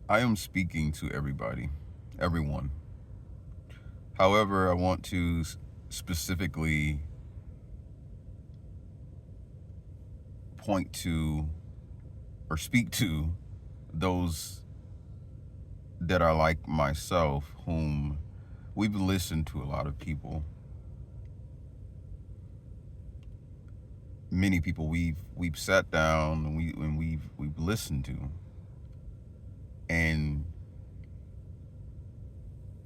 I am speaking to everybody, everyone. However, I want to specifically point to or speak to those that are like myself, whom we've listened to a lot of people, many people we've sat down and we've listened to, and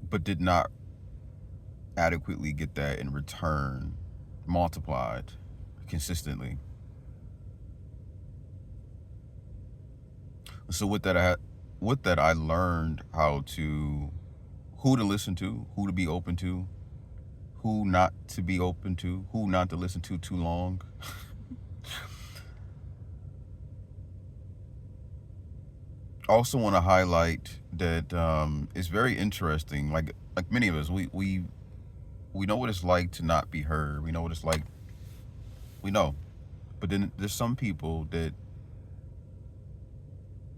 but did not adequately get that in return multiplied consistently. So with that I learned who to listen to, who to be open to, who not to be open to, who not to listen to too long. Also want to highlight that it's very interesting. Like many of us, we know what it's like to not be heard. We know what it's like. We know, but then there's some people that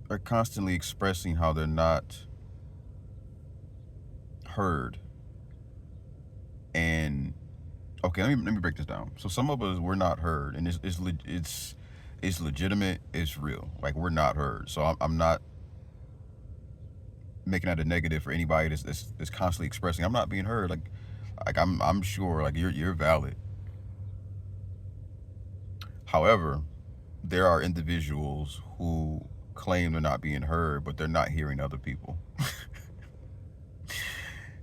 are constantly expressing how they're not heard. And okay, let me break this down. So some of us, we're not heard, and it's legitimate. It's real. Like, we're not heard. So I'm not making that a negative for anybody that's constantly expressing I'm not being heard. Like I'm sure like you're valid. However, there are individuals who claim they're not being heard, but they're not hearing other people.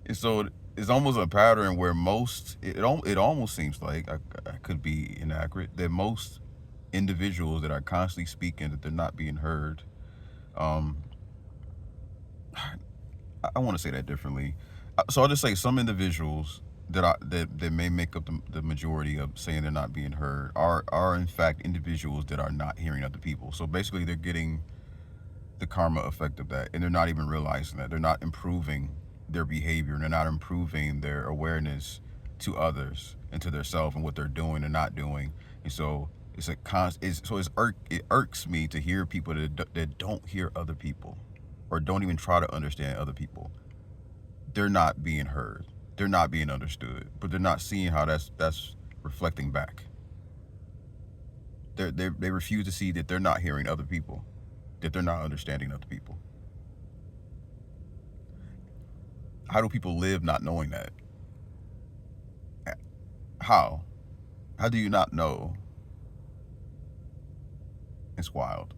And so it's almost a pattern where it almost seems like I could be inaccurate, that most individuals that are constantly speaking that they're not being heard. Um, I want to say that differently. So I'll just say some individuals that may make up the majority of saying they're not being heard are in fact individuals that are not hearing other people. So basically, they're getting the karma effect of that, and they're not even realizing that they're not improving their behavior, and they're not improving their awareness to others and to themselves and what they're doing and not doing. And so it irks me to hear people that don't hear other people or don't even try to understand other people. They're not being heard. They're not being understood, but they're not seeing how that's reflecting back. They refuse to see that they're not hearing other people, that they're not understanding other people. How do people live not knowing that? How? How do you not know? It's wild.